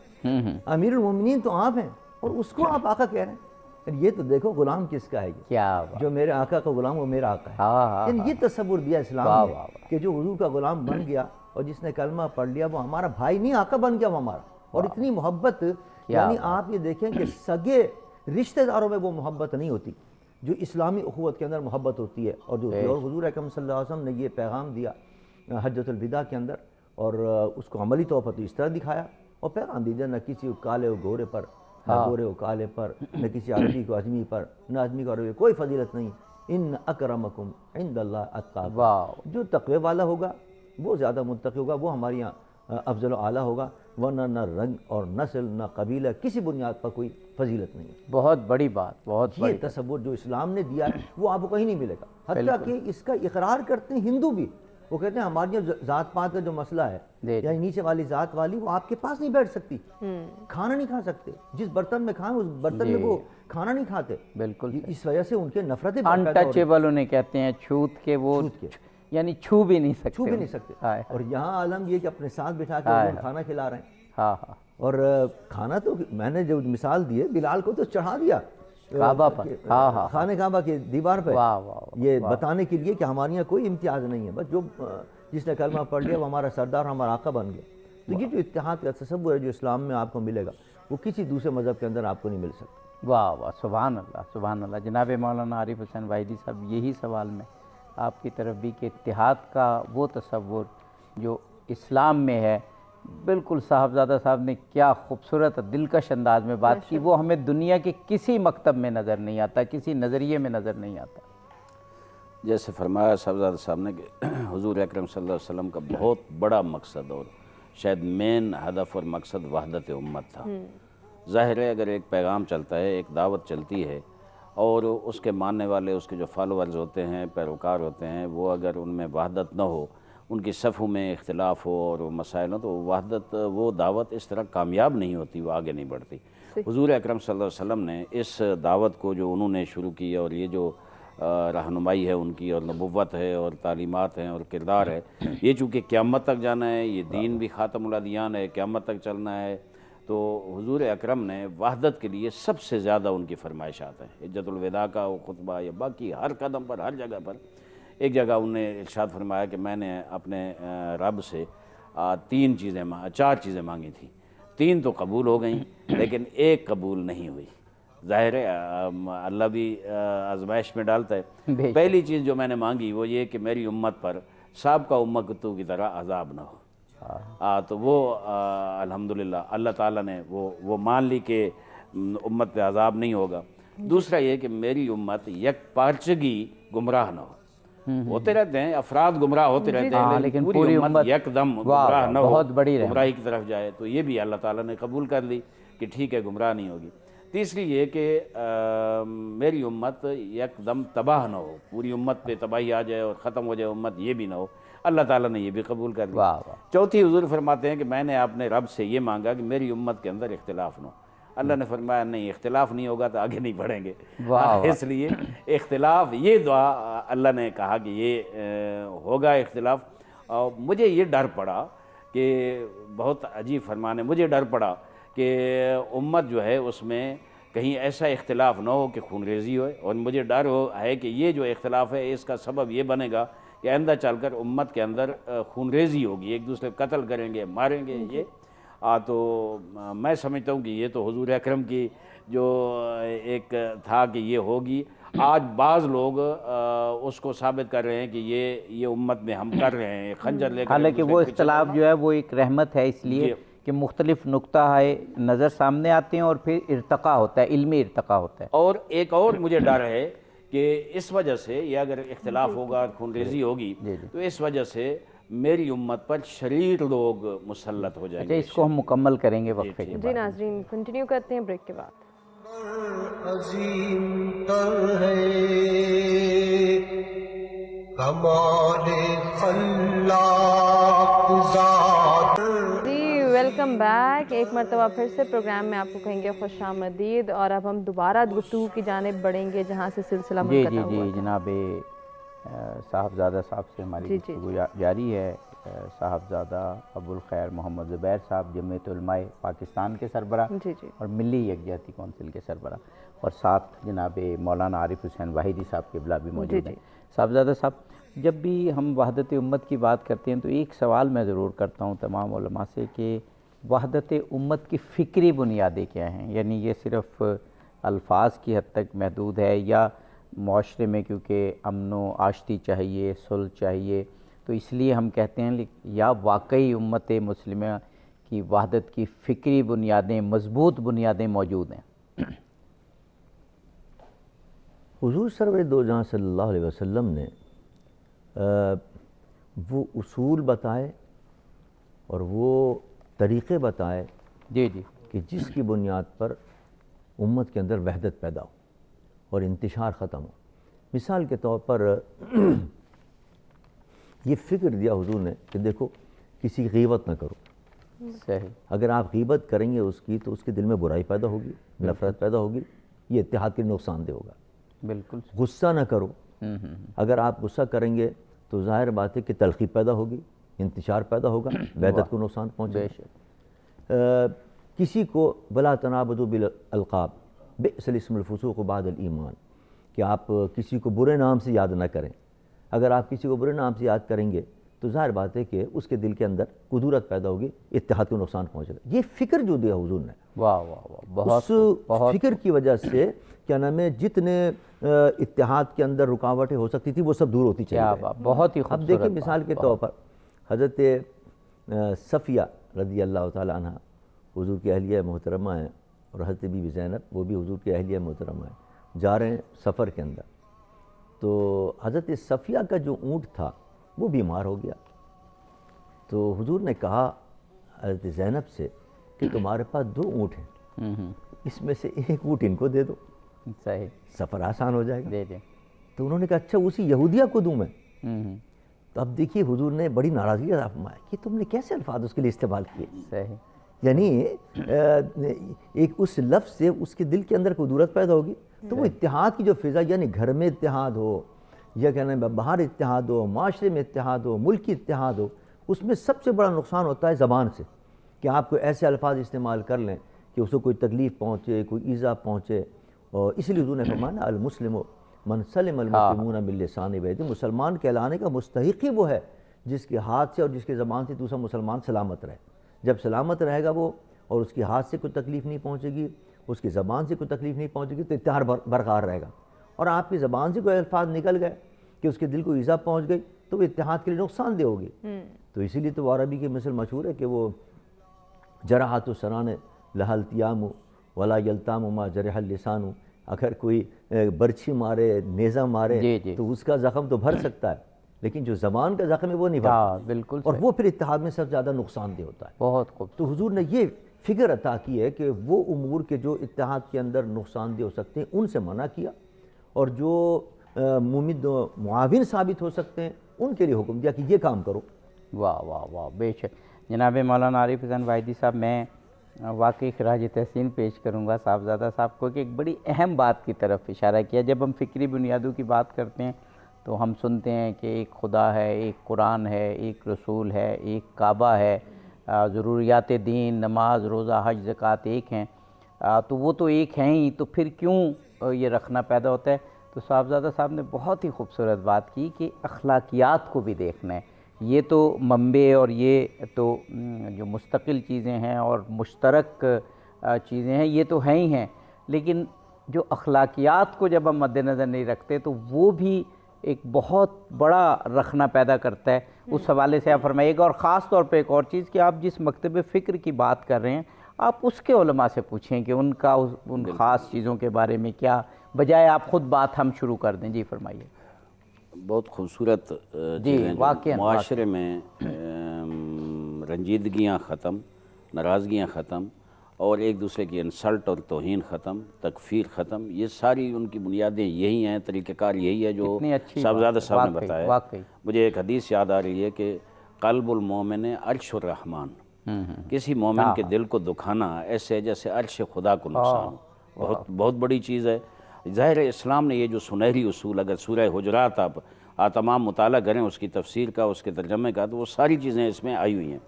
امیر المومنین تو آپ ہیں، اور اس کو آپ آقا کہہ رہے ہیں. یہ تو دیکھو غلام کس کا ہے، کیا جو میرے آقا کا غلام وہ میرا آقا ہے. یعنی یہ تصور دیا اسلام نے کہ جو حضور کا غلام بن گیا اور جس نے کلمہ پڑھ لیا وہ ہمارا بھائی نہیں، آقا بن گیا وہ ہمارا. اور اتنی محبت، یعنی آپ یہ دیکھیں کہ سگے رشتہ داروں میں وہ محبت نہیں ہوتی جو اسلامی اخوت کے اندر محبت ہوتی ہے اور جو ہوتی ہے. اور حضور اکرم صلی اللہ علیہ وسلم نے یہ پیغام دیا حجۃ الوداع کے اندر، اور اس کو عملی طور پر تو اس طرح دکھایا، اور پیغام دیجیے نہ کسی کالے و گورے پر، نہ گورے و کالے پر، نہ کسی عربی کو عجمی پر، نہ عجمی کو عربی، کوئی فضیلت نہیں. ان اکرمکم عند اللہ اتقاکم، جو تقوی والا ہوگا وہ زیادہ متقی ہوگا، وہ ہمارے یہاں افضل و اعلیٰ ہوگا. ورنہ نہ رنگ اور نسل، نہ قبیلہ، کسی بنیاد پر کوئی فضیلت نہیں. بہت بڑی بات، بہت یہ تصور جو اسلام نے دیا ہے وہ آپ کو کہیں نہیں ملے گا. حتیٰ کہ اس کا اقرار کرتے ہیں ہندو بھی، وہ کہتے ہیں ہماری ذات پات کا جو مسئلہ ہے، یعنی نیچے والی ذات والی، وہ آپ کے پاس نہیں بیٹھ سکتی، کھانا نہیں کھا سکتے، جس برتن میں کھائیں اس برتن میں وہ کھانا نہیں کھاتے. بالکل اس وجہ سے ان کے نفرتیں انٹچیبل انہیں کہتے ہیں، چھوت کے، وہ یعنی چھو بھی نہیں سکتے. اور یہاں عالم یہ کہ اپنے ساتھ بٹھا کے کھانا کھلا رہے ہیں. ہاں ہاں. اور کھانا تو میں نے جو مثال دی ہے، بلال کو تو چڑھا دیا کعبہ پر، خانہ کعبہ کی دیوار پہ، یہ واہ. بتانے کے لیے کہ ہمارے یہاں کوئی امتیاز نہیں ہے، بس جو جس نے کلمہ پڑھ لیا وہ ہمارا سردار، ہمارا آقا بن گیا. تو یہ جو اتحاد کا تصور ہے جو اسلام میں آپ کو ملے گا وہ کسی دوسرے مذہب کے اندر آپ کو نہیں مل سکتا. واہ واہ، سبحان اللہ سبحان اللہ. جناب مولانا عارف حسین واحدی صاحب، یہی سوال میں آپ کی طرف بھی کہ اتحاد کا وہ تصور جو اسلام میں ہے، بالکل صاحبزادہ صاحب نے کیا خوبصورت دلکش انداز میں بات کی، وہ ہمیں دنیا کے کسی مکتب میں نظر نہیں آتا، کسی نظریے میں نظر نہیں آتا. جیسے فرمایا صاحبزادہ صاحب نے کہ حضور اکرم صلی اللہ علیہ وسلم کا بہت بڑا مقصد اور شاید مین ہدف اور مقصد وحدت امت تھا. ظاہر ہے اگر ایک پیغام چلتا ہے، ایک دعوت چلتی ہے، اور اس کے ماننے والے، اس کے جو فالوورز ہوتے ہیں، پیروکار ہوتے ہیں، وہ اگر ان میں وحدت نہ ہو، ان کی صفوں میں اختلاف ہو اور مسائل ہو، تو وحدت، وہ دعوت اس طرح کامیاب نہیں ہوتی، وہ آگے نہیں بڑھتی. حضور اکرم صلی اللہ علیہ وسلم نے اس دعوت کو جو انہوں نے شروع کی، اور یہ جو رہنمائی ہے ان کی، اور نبوت ہے، اور تعلیمات ہیں، اور کردار ہے، یہ چونکہ قیامت تک جانا ہے، یہ دین بھی خاتم الادیان ہے، قیامت تک چلنا ہے، تو حضور اکرم نے وحدت کے لیے سب سے زیادہ ان کی فرمائشات ہیں. حجۃ الوداع کا وہ خطبہ یا باقی ہر قدم پر، ہر جگہ پر، ایک جگہ انہوں نے ارشاد فرمایا کہ میں نے اپنے رب سے 4 چیزیں مانگی تھیں، 3 تو قبول ہو گئیں لیکن ایک قبول نہیں ہوئی. ظاہر ہے اللہ بھی آزمائش میں ڈالتا ہے. پہلی چیز جو میں نے مانگی وہ یہ کہ میری امت پر سابقہ امتوں کی طرح عذاب نہ ہو. تو وہ الحمدللہ اللہ تعالیٰ نے وہ مان لی کہ امت پہ عذاب نہیں ہوگا. دوسرا یہ کہ میری امت یک پارچگی گمراہ نہ ہو. ہوتے رہتے ہیں افراد گمراہ ہوتے رہتے ہیں، لیکن پوری امت یک دم گمراہ نہ ہو، گمراہی کی طرف جائے. تو یہ بھی اللہ تعالیٰ نے قبول کر لی کہ ٹھیک ہے گمراہ نہیں ہوگی. تیسری یہ کہ میری امت یک دم تباہ نہ ہو، پوری امت پہ تباہی آ جائے اور ختم ہو جائے امت، یہ بھی نہ ہو. اللہ تعالیٰ نے یہ بھی قبول کر لیا. چوتھی حضور فرماتے ہیں کہ میں نے اپنے رب سے یہ مانگا کہ میری امت کے اندر اختلاف نہ ہو. اللہ نے فرمایا نہیں، اختلاف نہیں ہوگا تو آگے نہیں بڑھیں گے. اس لیے اختلاف، یہ دعا اللہ نے کہا کہ یہ ہوگا اختلاف. اور مجھے یہ ڈر پڑا کہ بہت عجیب فرمان ہے، مجھے ڈر پڑا کہ امت جو ہے اس میں کہیں ایسا اختلاف نہ ہو کہ خون ریزی ہوئے. اور مجھے ڈر ہے کہ یہ جو اختلاف ہے اس کا سبب یہ بنے گا کہ آئندہ چل کر امت کے اندر خون ریزی ہوگی، ایک دوسرے کو قتل کریں گے، ماریں گے. یہ تو میں سمجھتا ہوں کہ یہ تو حضور اکرم کی جو ایک تھا کہ یہ ہوگی. آج بعض لوگ اس کو ثابت کر رہے ہیں کہ یہ امت میں ہم کر رہے ہیں خنجر لے کر. حالانکہ وہ اختلاف جو ہے وہ ایک رحمت ہے، اس لیے کہ مختلف نقطہ ہے نظر سامنے آتے ہیں اور پھر ارتقاء ہوتا ہے، علمی ارتقاء ہوتا ہے. اور ایک اور مجھے ڈر ہے کہ اس وجہ سے یہ اگر اختلاف ہوگا، خون ریزی ہوگی، تو اس وجہ سے میری امت پر شریر لوگ مسلط ہو جائیں گے. اس کو ہم مکمل کریں گے وقفے کے بعد. جی ناظرین کنٹینیو کرتے ہیں بریک کے بعد. عظیم تر ہے کمال خلاق ذات. جی ویلکم بیک. ایک مرتبہ پھر سے پروگرام میں آپ کو کہیں گے خوش آمدید، اور اب ہم دوبارہ گفتگو کی جانب بڑھیں گے جہاں سے سلسلہ منقطع ہوا جی جناب صاحبزادہ صاحب سے ہماری گفتگو جاری ہے. صاحبزادہ ابوالخیر محمد زبیر صاحب جمعیت علماء پاکستان کے سربراہ اور ملی یکجہتی کونسل کے سربراہ، اور ساتھ جناب مولانا عارف حسین واحدی صاحب قبلہ بھی موجود ہیں. صاحبزادہ صاحب، جب بھی ہم وحدت امت کی بات کرتے ہیں تو ایک سوال میں ضرور کرتا ہوں تمام علماء سے کہ وحدت امت کی فکری بنیادیں کیا ہیں؟ یعنی یہ صرف الفاظ کی حد تک محدود ہے، یا معاشرے میں کیونکہ امن و آشتی چاہیے، صلح چاہیے، تو اس لیے ہم کہتے ہیں، یا واقعی امت مسلمہ کی وحدت کی فکری بنیادیں، مضبوط بنیادیں موجود ہیں؟ حضور سرور دو جہاں صلی اللہ علیہ وسلم نے وہ اصول بتائے اور وہ طریقے بتائے کہ جس کی بنیاد پر امت کے اندر وحدت پیدا ہو اور انتشار ختم ہو. مثال کے طور پر یہ فکر دیا حضور نے کہ دیکھو کسی کی غیبت نہ کرو. صحیح. اگر آپ غیبت کریں گے اس کی تو اس کے دل میں برائی پیدا ہوگی، نفرت پیدا ہوگی، یہ اتحاد کے نقصان دہ ہوگا. بالکل. غصہ نہ کرو. اگر آپ غصہ کریں گے تو ظاہر بات ہے کہ تلخی پیدا ہوگی، انتشار پیدا ہوگا، وحدت کو نقصان پہنچے گا. کسی کو بلا تنابذوا بالالقاب بئس الاسم الفسوق بعد الایمان، کہ آپ کسی کو برے نام سے یاد نہ کریں. اگر آپ کسی کو برے نام سے یاد کریں گے تو ظاہر بات ہے کہ اس کے دل کے اندر کدورت پیدا ہوگی، اتحاد کو نقصان پہنچے گا. یہ فکر جو دیا حضور نے، واہ واہ واہ، اس فکر کی وجہ سے کیا نام ہے جتنے اتحاد کے اندر رکاوٹیں ہو سکتی تھی وہ سب دور ہوتی چلی گئی. بہت ہی خوبصورت. اب دیکھیں مثال کے طور پر حضرت صفیہ رضی اللہ تعالی عنہ حضور کی اہلیہ محترمہ ہیں، اور حضرت بی بی زینب وہ بھی حضور کی اہلیہ محترمہ ہیں. جا رہے ہیں سفر کے اندر تو حضرت صفیہ کا جو اونٹ تھا وہ بیمار ہو گیا. تو حضور نے کہا حضرت زینب سے کہ تمہارے پاس 2 اونٹ ہیں، اس میں سے ایک اونٹ ان کو دے دو، صحیح، سفر آسان ہو جائے گا. دے دیں. تو انہوں نے کہا اچھا اسی یہودیہ کو دوں میں. تو اب دیکھیے حضور نے بڑی ناراضگی کا فرمایا کہ تم نے کیسے الفاظ اس کے لیے استعمال کیے. صحیح. یعنی ایک اس لفظ سے اس کے دل کے اندر کدورت پیدا ہوگی. تو وہ اتحاد کی جو فضا، یعنی گھر میں اتحاد ہو یا کہنا ہے باہر اتحاد ہو، معاشرے میں اتحاد ہو، ملکی اتحاد ہو، اس میں سب سے بڑا نقصان ہوتا ہے زبان سے، کہ آپ کو ایسے الفاظ استعمال کر لیں کہ اس کو کوئی تکلیف پہنچے، کوئی ایذا پہنچے. اور اس لیے حضور نے فرمایا المسلم من سلم المسلمون من لسان و ید، مسلمان کہلانے کا مستحق ہی وہ ہے جس کے ہاتھ سے اور جس کے زبان سے دوسرا مسلمان سلامت رہے. جب سلامت رہے گا وہ اور اس کے ہاتھ سے کوئی تکلیف نہیں پہنچے گی، اس کی زبان سے کوئی تکلیف نہیں پہنچے گی، تو اتحاد برقرار رہے گا. اور آپ کی زبان سے کوئی الفاظ نکل گئے کہ اس کے دل کو ایذا پہنچ گئی تو وہ اتحاد کے لیے نقصان دہ ہوگی. تو اسی لیے تو عربی کی مثل مشہور ہے کہ وہ جرحۃ السنان لها التیام ولا یلتام ما جرح اللسان، اگر کوئی برچھی مارے، نیزہ مارے تو اس کا زخم تو بھر سکتا ہے، لیکن جو زبان کا زخم ہے وہ نہیں بھرتا. بالکل. اور وہ پھر اتحاد میں سب سے زیادہ نقصان دہ ہوتا ہے. بہت خوب. تو حضور نے یہ فکر عطا کی ہے کہ وہ امور کے جو اتحاد کے اندر نقصان دہ ہو سکتے ہیں ان سے منع کیا، اور جو ممد و معاون ثابت ہو سکتے ہیں ان کے لیے حکم دیا کہ یہ کام کرو. واہ واہ واہ، بے شک. جناب مولانا عارف حسین واحدی صاحب، میں واقعی خراج تحسین پیش کروں گا صاحبزادہ صاحب کو کہ ایک بڑی اہم بات کی طرف اشارہ کیا. جب ہم فکری بنیادوں کی بات کرتے ہیں تو ہم سنتے ہیں کہ ایک خدا ہے، ایک قرآن ہے، ایک رسول ہے، ایک کعبہ ہے، ضروریات دین، نماز، روزہ، حج، زکوٰۃ ایک ہیں. تو وہ تو ایک ہیں ہی، تو پھر کیوں یہ رکھنا پیدا ہوتا ہے؟ تو صاحبزادہ صاحب نے بہت ہی خوبصورت بات کی کہ اخلاقیات کو بھی دیکھنا ہے. یہ تو منبع اور یہ تو جو مستقل چیزیں ہیں اور مشترک چیزیں ہیں یہ تو ہیں ہی ہیں، لیکن جو اخلاقیات کو جب ہم مد نظر نہیں رکھتے تو وہ بھی ایک بہت بڑا رکھنا پیدا کرتا ہے. اس حوالے سے آپ فرمائیے گا. اور خاص طور پہ ایک اور چیز کہ آپ جس مکتب فکر کی بات کر رہے ہیں آپ اس کے علماء سے پوچھیں کہ ان کا ان خاص چیزوں کے بارے میں کیا، بجائے آپ خود بات ہم شروع کر دیں. جی فرمائیے. بہت خوبصورت چیزیں. معاشرے میں رنجیدگیاں ختم، ناراضگیاں ختم، اور ایک دوسرے کی انسلٹ اور توہین ختم، تکفیر ختم، یہ ساری ان کی بنیادیں یہی ہیں، طریقہ کار یہی ہے جو صاحبزادہ صاحب نے بتایا۔ مجھے ایک حدیث یاد آ رہی ہے کہ قلب المومن عرش الرحمن، کسی مومن کے دل کو دکھانا ایسے جیسے عرش خدا کو نقصان ہو، بہت بڑی چیز ہے۔ ظاہر اسلام نے یہ جو سنہری اصول، اگر سورہ حجرات آپ تمام مطالعہ کریں اس کی تفسیر کا، اس کے ترجمے کا، تو وہ ساری چیزیں اس میں آئی ہوئی ہیں۔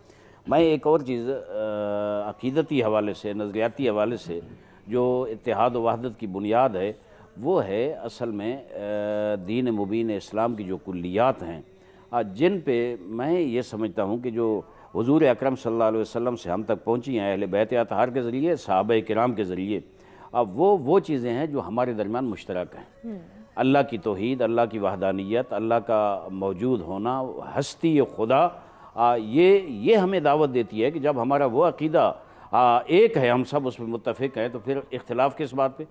میں ایک اور چیز عقیدتی حوالے سے، نظریاتی حوالے سے جو اتحاد و وحدت کی بنیاد ہے، وہ ہے اصل میں دین مبین اسلام کی جو کلیات ہیں، جن پہ میں یہ سمجھتا ہوں کہ جو حضور اکرم صلی اللہ علیہ وسلم سے ہم تک پہنچی ہیں اہل بیت اطہار کے ذریعے، صحابہ کرام کے ذریعے، اب وہ چیزیں ہیں جو ہمارے درمیان مشترک ہیں۔ اللہ کی توحید، اللہ کی وحدانیت، اللہ کا موجود ہونا، ہستی خدا، یہ ہمیں دعوت دیتی ہے کہ جب ہمارا وہ عقیدہ ایک ہے، ہم سب اس میں متفق ہیں، تو پھر اختلاف کس بات پہ؟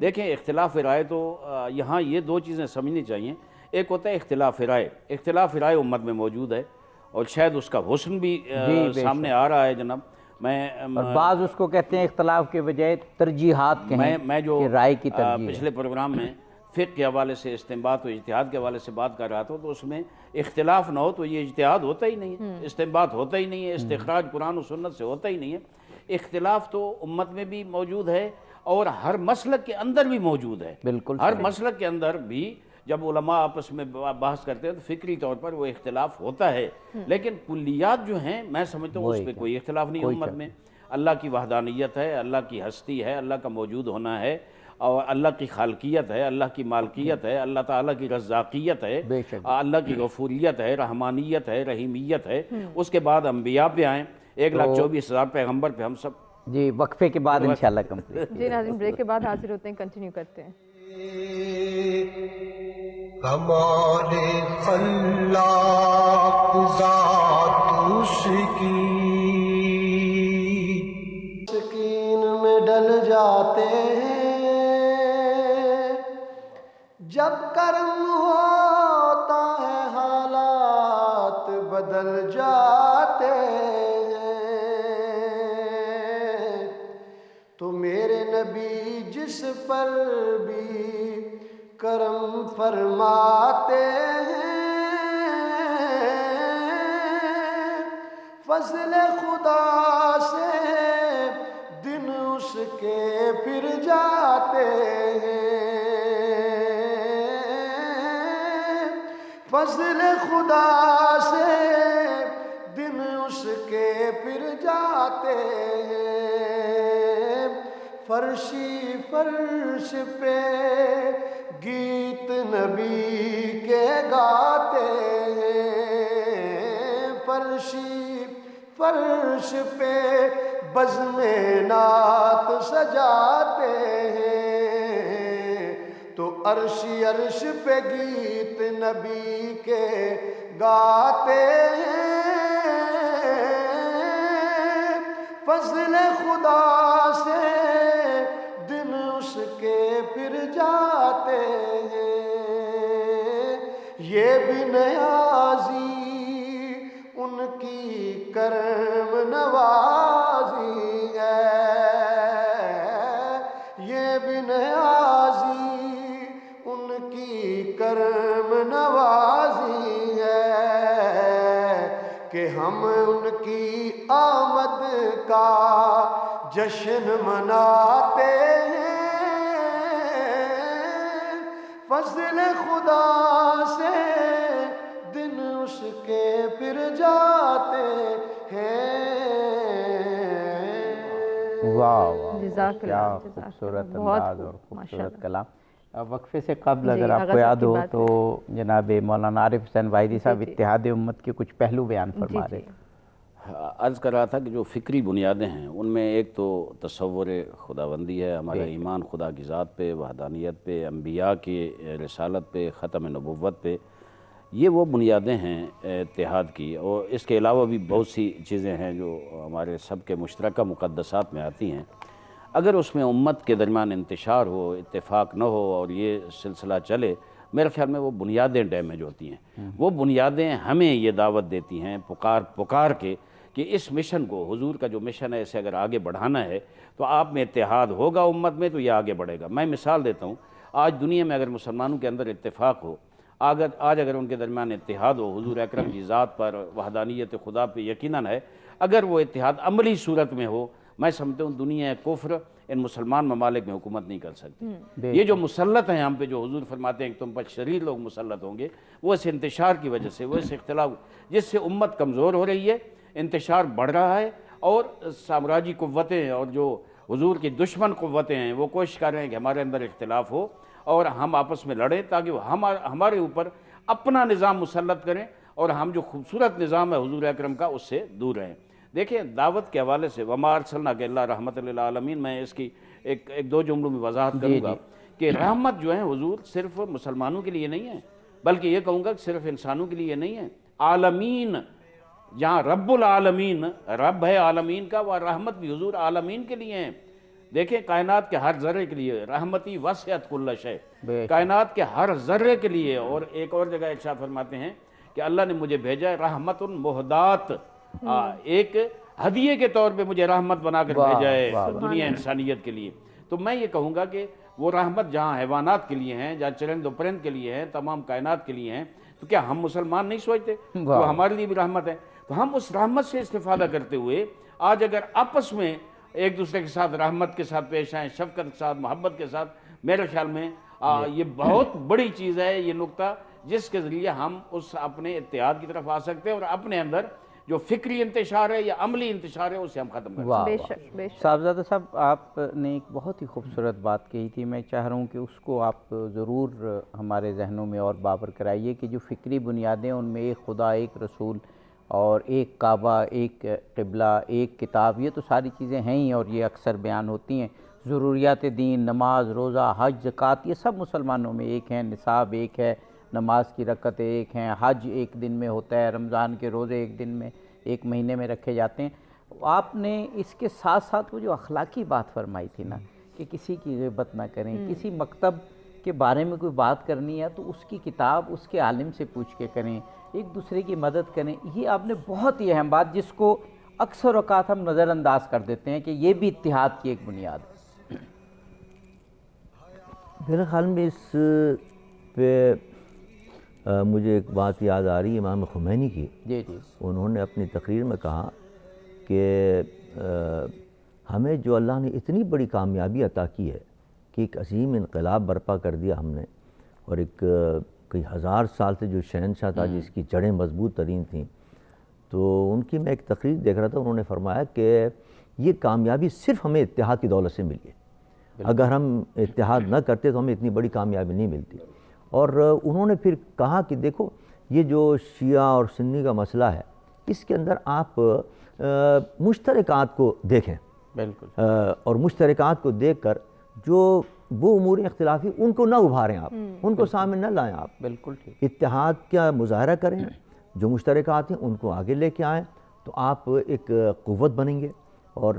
دیکھیں اختلاف رائے تو یہاں یہ دو چیزیں سمجھنی چاہیے۔ ایک ہوتا ہے اختلاف رائے، اختلاف رائے امت میں موجود ہے اور شاید اس کا حسن بھی سامنے آ رہا ہے جناب۔ اور بعض اس کو کہتے ہیں اختلاف کے بجائے ترجیحات کہیں، میں جو رائے کی ترجیح پچھلے پروگرام میں فقہ کے حوالے سے، استنباط و اجتہاد کے حوالے سے بات کر رہا تھا، تو اس میں اختلاف نہ ہو تو یہ اجتہاد ہوتا ہی نہیں ہے، استنباط ہوتا ہی نہیں ہے، استخراج قرآن و سنت سے ہوتا ہی نہیں ہے۔ اختلاف تو امت میں بھی موجود ہے اور ہر مسلک کے اندر بھی موجود ہے۔ بالکل ہر مسلک کے اندر بھی جب علماء آپس میں بحث کرتے ہیں تو فکری طور پر وہ اختلاف ہوتا ہے، لیکن کلیات جو ہیں میں سمجھتا ہوں اس پہ کوئی اختلاف نہیں ہے امت میں۔ اللہ کی وحدانیت ہے، اللہ کی ہستی ہے، اللہ کا موجود ہونا ہے، اور اللہ کی خالقیت ہے، اللہ کی مالکیت ہے، اللہ تعالیٰ کی رزاقیت ہے، اللہ کی غفوریت ہے، رحمانیت ہے، رحیمیت ہے۔ اس کے بعد انبیاء پہ آئیں، 1,24,000 پیغمبر پہ ہم سب۔ جی وقفے کے بعد انشاءاللہ کمپلیٹ۔ جی ناظرین بریک کے بعد حاضر ہوتے ہیں، کنٹینیو کرتے ہیں۔ کمال خلاق ذات اس کی سکین میں ڈل جاتے ہیں، جب کرم ہوتا ہے حالات بدل جاتے ہیں۔ تو میرے نبی جس پر بھی کرم فرماتے ہیں، فضل خدا سے دن اس کے پھر جاتے ہیں، فضل خدا سے دن اس کے پھر جاتے ہیں۔ فرشی فرش پہ گیت نبی کے گاتے ہیں، فرشی فرش پہ بزم نعت سجاتے ہیں، تو عرشی عرش پہ گیت نبی کے گاتے ہیں، فضل خدا سے دن اس کے پھر جاتے ہیں۔ یہ بھی نیازی ان کی کرم نوازی ہے، یہ بھی نیازی ان کی کرم نوازی ہے، کہ ہم ان کی آمد کا جشن مناتے ہیں، فضل خدا سے دن اس کے پھر جاتے ہیں۔ واہ واہ، جزاک کیا اللہ، خوبصورت بہت انداز اور خوب، خوبصورت کلام۔ وقفے سے قبل جی، اگر آپ کو آغاز یاد کی ہو بات تو جناب مولانا عارف حسین وائدی صاحب جی۔ اتحاد امت کے کچھ پہلو بیان فرما رہے تھے۔ عرض کر رہا تھا کہ جو فکری بنیادیں ہیں ان میں ایک تو تصور خداوندی ہے، ہمارا ایمان خدا کی ذات پہ، وحدانیت پہ، انبیاء کی رسالت پہ، ختم نبوت پہ، یہ وہ بنیادیں ہیں اتحاد کی۔ اور اس کے علاوہ بھی بہت سی چیزیں ہیں جو ہمارے سب کے مشترکہ مقدسات میں آتی ہیں۔ اگر اس میں امت کے درمیان انتشار ہو، اتفاق نہ ہو اور یہ سلسلہ چلے، میرے خیال میں وہ بنیادیں ڈیمیج ہوتی ہیں۔ وہ بنیادیں ہمیں یہ دعوت دیتی ہیں پکار کے کہ اس مشن کو، حضور کا جو مشن ہے، اسے اگر آگے بڑھانا ہے تو آپ میں اتحاد ہوگا امت میں تو یہ آگے بڑھے گا۔ میں مثال دیتا ہوں، آج دنیا میں اگر مسلمانوں کے اندر اتفاق ہو، آج اگر ان کے درمیان اتحاد ہو، حضور اکرم کی ذات پر، وحدانیت خدا پہ یقیناً ہے، اگر وہ اتحاد عملی صورت میں ہو، میں سمجھتا ہوں دنیا کفر ان مسلمان ممالک میں حکومت نہیں کر سکتی۔ یہ جو مسلط ہیں ہم پہ، جو حضور فرماتے ہیں کہ تم پر شریر لوگ مسلط ہوں گے، وہ اس انتشار کی وجہ سے، وہ اس اختلاف جس سے امت کمزور ہو رہی ہے، انتشار بڑھ رہا ہے، اور سامراجی قوتیں اور جو حضور کی دشمن قوتیں ہیں وہ کوشش کر رہے ہیں کہ ہمارے اندر اختلاف ہو اور ہم آپس میں لڑیں، تاکہ وہ ہمارے اوپر اپنا نظام مسلط کریں اور ہم جو خوبصورت نظام ہے حضور اکرم کا اس سے دور رہیں۔ دیکھیں، دعوت کے حوالے سے وما ارسلناک الا رحمۃ للعالمین، میں اس کی ایک دو جملوں میں وضاحت کروں گا کہ رحمت جو ہے حضور صرف مسلمانوں کے لیے نہیں ہے، بلکہ یہ کہوں گا کہ صرف انسانوں کے لیے نہیں ہے، عالمین، جہاں رب العالمین رب ہے عالمین کا، وہ رحمت بھی حضور عالمین کے لیے ہیں۔ دیکھیں، کائنات کے ہر ذرے کے لیے رحمتی وسعت کل شے، کائنات کے ہر ذرے کے لیے۔ اور ایک اور جگہ ارشاد فرماتے ہیں کہ اللہ نے مجھے بھیجا ہے رحمت مہدات، ایک ہدیے کے طور پہ مجھے رحمت بنا کر بھیجا ہے دنیا انسانیت کے لیے۔ تو میں یہ کہوں گا کہ وہ رحمت جہاں حیوانات کے لیے ہیں، جہاں چرند و پرند کے لیے ہیں، تمام کائنات کے لیے ہیں، تو کیا ہم مسلمان نہیں سوچتے وہ ہمارے لیے بھی رحمت ہے؟ تو ہم اس رحمت سے استفادہ کرتے ہوئے آج اگر آپس میں ایک دوسرے کے ساتھ رحمت کے ساتھ پیش آئیں، شفقت کے ساتھ، محبت کے ساتھ، میرے خیال میں یہ بہت بڑی چیز ہے، یہ نقطہ جس کے ذریعے ہم اس اپنے اتحاد کی طرف آ سکتے ہیں اور اپنے اندر جو فکری انتشار ہے یا عملی انتشار ہے اسے ہم ختم کر سکتے ہیں۔ بے شک، بے شک۔ صاحبزادہ صاحب، آپ نے ایک بہت ہی خوبصورت بات کہی تھی، میں چاہ رہا ہوں کہ اس کو آپ ضرور ہمارے ذہنوں میں اور بابر کرائیے کہ جو فکری بنیادیں ان میں ایک خدا، ایک رسول اور ایک کعبہ، ایک قبلہ، ایک کتاب، یہ تو ساری چیزیں ہیں ہی اور یہ اکثر بیان ہوتی ہیں۔ ضروریات دین، نماز، روزہ، حج، زکوٰۃ، یہ سب مسلمانوں میں ایک ہیں، نصاب ایک ہے، نماز کی رکعتیں ایک ہیں، حج ایک دن میں ہوتا ہے، رمضان کے روزے ایک دن میں، ایک مہینے میں رکھے جاتے ہیں۔ آپ نے اس کے ساتھ ساتھ وہ جو اخلاقی بات فرمائی تھی نا کہ کسی کی غیبت نہ کریں، کسی مکتب کے بارے میں کوئی بات کرنی ہے تو اس کی کتاب اس کے عالم سے پوچھ کے کریں، ایک دوسرے کی مدد کریں، یہ آپ نے بہت ہی اہم بات جس کو اکثر اوقات ہم نظر انداز کر دیتے ہیں کہ یہ بھی اتحاد کی ایک بنیاد ہے۔ میرے خیال میں اس پہ مجھے ایک بات یاد آ رہی ہے امام خمینی کی۔ جی جی، انہوں نے اپنی تقریر میں کہا کہ ہمیں جو اللہ نے اتنی بڑی کامیابی عطا کی ہے کہ ایک عظیم انقلاب برپا کر دیا ہم نے، اور ایک کئی ہزار سال سے جو شہنشاہ تھا جس کی جڑیں مضبوط ترین تھیں، تو ان کی میں ایک تقریر دیکھ رہا تھا، انہوں نے فرمایا کہ یہ کامیابی صرف ہمیں اتحاد کی دولت سے ملی ہے، اگر ہم اتحاد نہ کرتے تو ہمیں اتنی بڑی کامیابی نہیں ملتی۔ اور انہوں نے پھر کہا کہ دیکھو یہ جو شیعہ اور سنی کا مسئلہ ہے، اس کے اندر آپ مشترکات کو دیکھیں، بالکل، اور مشترکات کو دیکھ کر جو وہ امور اختلافی ان کو نہ ابھاریں آپ، ان کو سامنے نہ لائیں آپ، بالکل ٹھیک، اتحاد کا مظاہرہ کریں، جو مشترکات ہیں ان کو آگے لے کے آئیں تو آپ ایک قوت بنیں گے اور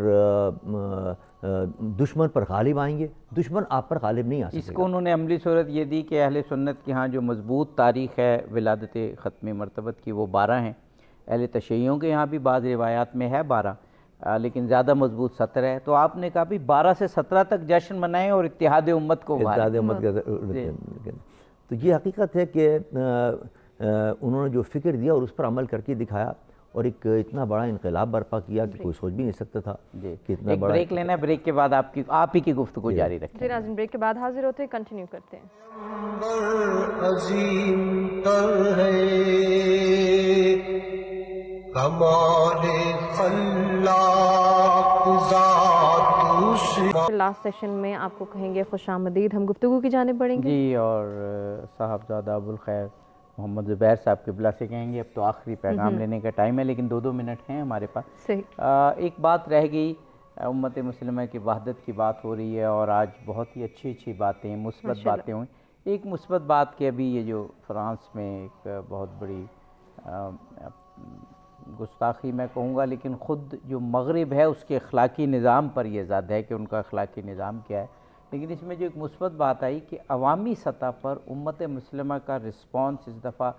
دشمن پر غالب آئیں گے، دشمن آپ پر غالب نہیں آ سکے۔ اس کو انہوں نے عملی صورت یہ دی کہ اہل سنت کے ہاں جو مضبوط تاریخ ہے ولادت ختم مرتبت کی وہ 12 ہیں، اہل تشیعوں کے یہاں بھی بعض روایات میں ہے 12، لیکن زیادہ مضبوط 17 ہے۔ تو آپ نے کہا بھی 12 سے 17 تک جشن منائیں اور اتحاد امت کو ابھاریں۔ اتحاد امت کا تو یہ حقیقت ہے کہ انہوں نے جو فکر دیا اور اس پر عمل کر کے دکھایا اور ایک اتنا بڑا انقلاب برپا کیا کہ کوئی سوچ بھی نہیں سکتا تھا کہ اتنا ایک بڑا۔ بریک لینا ہے، بریک کے بعد آپ ہی کی گفتگو جاری رکھیں۔ جی ناظرین، بریک کے بعد حاضر ہوتے ہیں، کنٹینیو کرتے ہیں۔ عظیم تر ہے کمال خلاق ذات اس لاسٹ سیشن میں آپ کو کہیں گے خوش آمدید، ہم گفتگو کی جانب بڑھیں گے۔ جی، اور صاحبزادہ ابو الخیر محمد زبیر صاحب قبلہ سے کہیں گے اب تو آخری پیغام لینے کا ٹائم ہے، لیکن 2 منٹ ہیں ہمارے پاس۔ صحیح، ایک بات رہ گئی، امت مسلمہ کی وحدت کی بات ہو رہی ہے اور آج بہت ہی اچھی باتیں، مثبت باتیں ہوئیں۔ ایک مثبت بات کہ ابھی یہ جو فرانس میں ایک بہت بڑی گستاخی میں کہوں گا، لیکن خود جو مغرب ہے اس کے اخلاقی نظام پر یہ زد ہے کہ ان کا اخلاقی نظام کیا ہے، لیکن اس میں جو ایک مثبت بات آئی کہ عوامی سطح پر امت مسلمہ کا رسپانس اس دفعہ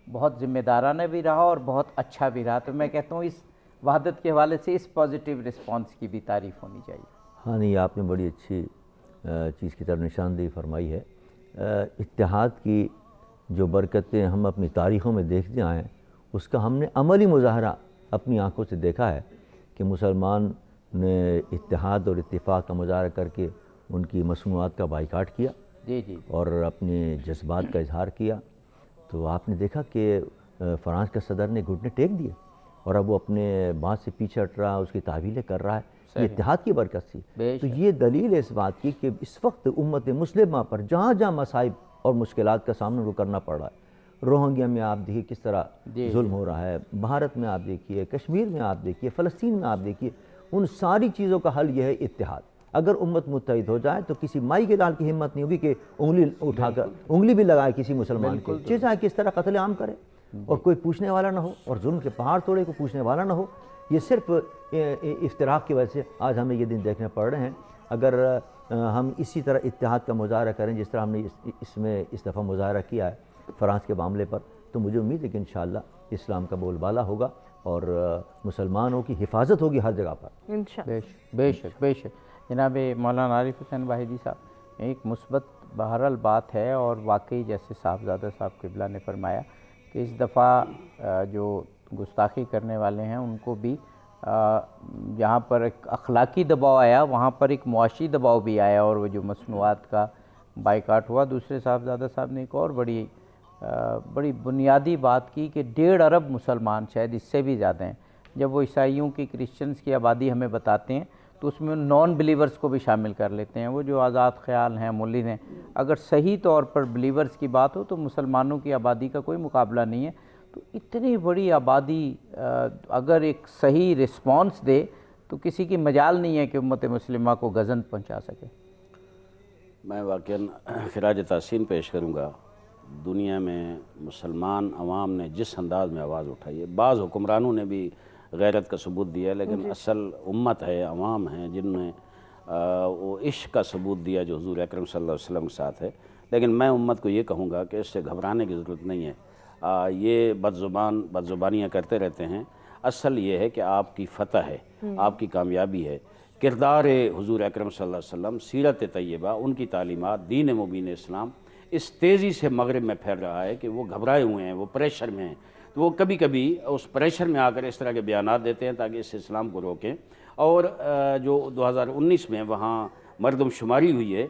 بہت ذمہ دارانہ بھی رہا اور بہت اچھا بھی رہا۔ تو میں کہتا ہوں اس وحدت کے حوالے سے اس پازیٹیو رسپانس کی بھی تعریف ہونی چاہیے. ہاں نہیں، آپ نے بڑی اچھی چیز کی طرف نشاندہی فرمائی ہے. اتحاد کی جو برکتیں ہم اپنی تاریخوں میں دیکھتے آئے ہیں، اس کا ہم نے عملی مظاہرہ اپنی آنکھوں سے دیکھا ہے کہ مسلمان نے اتحاد اور اتفاق کا مظاہرہ کر کے ان کی مصنوعات کا بائیکاٹ کیا اور اپنے جذبات کا اظہار کیا. تو آپ نے دیکھا کہ فرانس کا صدر نے گھٹنے ٹیک دیے اور اب وہ اپنے بات سے پیچھے ہٹ رہا، اس کی تعویلیں کر رہا ہے. یہ اتحاد کی برکت تھی. تو یہ دلیل ہے اس بات کی کہ اس وقت امت مسلمہ پر جہاں جہاں مصائب اور مشکلات کا سامنا کو کرنا پڑ رہا ہے، روہنگیا میں آپ دیکھیے کس طرح ظلم ہو رہا ہے، بھارت میں آپ دیکھیے، کشمیر میں آپ دیکھیے، فلسطین میں آپ دیکھیے، ان ساری چیزوں کا حل یہ ہے اتحاد. اگر امت متحد ہو جائے تو کسی مائی کے لال کی ہمت نہیں ہوگی کہ انگلی اٹھا کر انگلی بھی لگائے کسی مسلمان کو، چاہے کس طرح قتل عام کرے اور کوئی پوچھنے والا نہ ہو، اور ظلم کے پہاڑ توڑے کو پوچھنے والا نہ ہو. یہ صرف افتراق کی وجہ سے آج ہمیں یہ دن دیکھنے پڑ رہے ہیں. اگر ہم اسی طرح اتحاد کا مظاہرہ کریں جس طرح ہم نے اس دفعہ مظاہرہ کیا ہے فرانس کے معاملے پر، تو مجھے امید ہے کہ انشاءاللہ اسلام کا بول بالا ہوگا اور مسلمانوں کی حفاظت ہوگی ہر جگہ پر. بے شک بے شک. جناب مولانا عارف حسین واحدی صاحب، ایک مثبت بہرحال بات ہے، اور واقعی جیسے صاحبزادہ صاحب قبلہ نے فرمایا کہ اس دفعہ جو گستاخی کرنے والے ہیں ان کو بھی یہاں پر ایک اخلاقی دباؤ آیا، وہاں پر ایک معاشی دباؤ بھی آیا، اور وہ جو مصنوعات کا بائیکاٹ ہوا. دوسرے صاحبزادہ صاحب نے ایک اور بڑی بنیادی بات کی کہ 1.5 ارب مسلمان، شاید اس سے بھی زیادہ ہیں. جب وہ عیسائیوں کی، کرسچنز کی آبادی ہمیں بتاتے ہیں تو اس میں نان بلیورز کو بھی شامل کر لیتے ہیں. وہ جو آزاد خیال ہیں، مولد ہیں، اگر صحیح طور پر بلیورز کی بات ہو تو مسلمانوں کی آبادی کا کوئی مقابلہ نہیں ہے. تو اتنی بڑی آبادی اگر ایک صحیح رسپانس دے تو کسی کی مجال نہیں ہے کہ امت مسلمہ کو گزن پہنچا سکے. میں واقعاً خراج تحسین پیش کروں گا. دنیا میں مسلمان عوام نے جس انداز میں آواز اٹھائی ہے، بعض حکمرانوں نے بھی غیرت کا ثبوت دیا ہے، لیکن اصل امت ہے، عوام ہیں جن نے وہ عشق کا ثبوت دیا جو حضور اکرم صلی اللہ علیہ وسلم کے ساتھ ہے. لیکن میں امت کو یہ کہوں گا کہ اس سے گھبرانے کی ضرورت نہیں ہے. یہ بد زبانیاں کرتے رہتے ہیں. اصل یہ ہے کہ آپ کی فتح ہے، آپ کی کامیابی ہے. کردار حضور اکرم صلی اللہ علیہ وسلم، سیرت طیبہ، ان کی تعلیمات، دین مبین اسلام اس تیزی سے مغرب میں پھیل رہا ہے کہ وہ گھبرائے ہوئے ہیں، وہ پریشر میں ہیں. تو وہ کبھی کبھی اس پریشر میں آ کر اس طرح کے بیانات دیتے ہیں تاکہ اس اسلام کو روکیں. اور جو 2019 میں وہاں مردم شماری ہوئی ہے،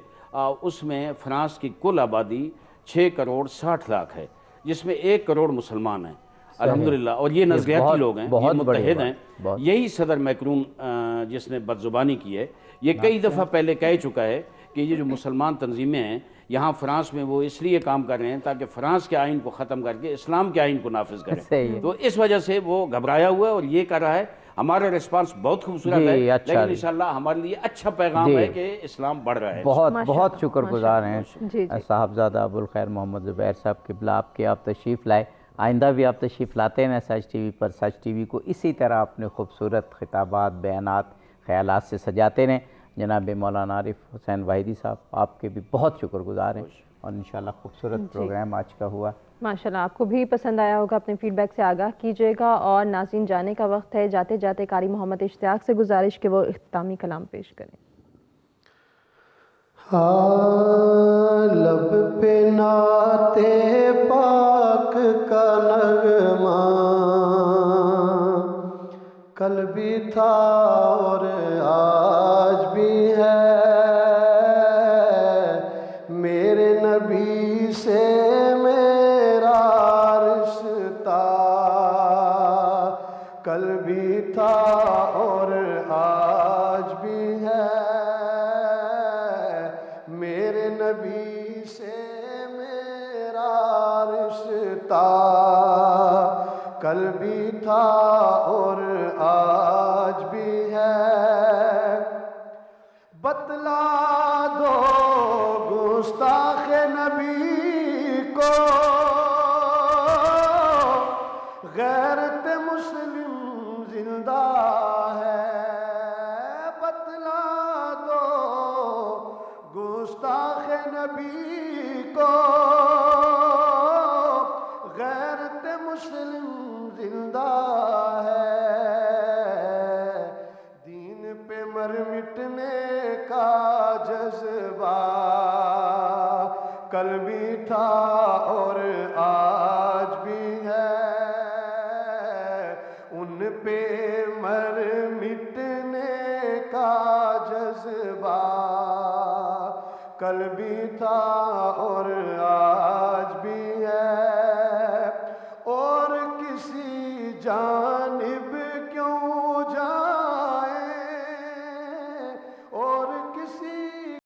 اس میں فرانس کی کل آبادی 6 کروڑ 60 لاکھ ہے، جس میں 1 کروڑ مسلمان ہیں الحمدللہ. اور یہ نظریاتی لوگ ہیں، یہ متحد ہیں. یہی صدر میکرون جس نے بدزبانی کی ہے، یہ کئی دفعہ پہلے کہہ چکا ہے کہ یہ جو مسلمان تنظیمیں ہیں یہاں فرانس میں وہ اس لیے کام کر رہے ہیں تاکہ فرانس کے آئین کو ختم کر کے اسلام کے آئین کو نافذ کریں. تو اس وجہ سے وہ گھبرایا ہوا ہے اور یہ کر رہا ہے. ہمارا ریسپانس بہت خوبصورت ہے، لیکن انشاءاللہ ہمارے لیے اچھا پیغام ہے کہ اسلام بڑھ رہا ہے. بہت شکر گزار ہیں صاحبزادہ ابوالخیر محمد زبیر صاحب قبلہ آپ تشریف لائے. آئندہ بھی آپ تشریف لاتے ہیں سچ ٹی وی پر. سچ ٹی وی کو اسی طرح اپنے خوبصورت خطابات، بیانات، خیالات سے سجاتے رہیں. جناب مولانا عارف حسین واحدی صاحب، آپ کے بھی بہت شکر گزار ہیں، اور انشاءاللہ خوبصورت پروگرام آج کا ہوا. ماشاءاللہ آپ کو بھی پسند آیا ہوگا. اپنے فیڈ بیک سے آگاہ کیجیے گا. اور ناظرین جانے کا وقت ہے. جاتے جاتے قاری محمد اشتیاق سے گزارش کہ وہ اختتامی کلام پیش کریں. لب پہ نعت پاک کا نغمہ کل بھی تھا اور آج بھی ہے، میرے نبی سے میرا رشتہ کل بھی تھا اور آج بھی ہے، میرے نبی سے میرا رشتہ کل بھی تھا اور آج بھی ہے. بتلا دو گستاخ نبی کو غیرت مسلم زندہ ہے. بتلا دو گستاخ نبی کو غیرت مسلم زندہ ہے. کل بھی تھا اور آج بھی ہے، ان پہ مر مٹنے کا جذبہ، کل بھی تھا اور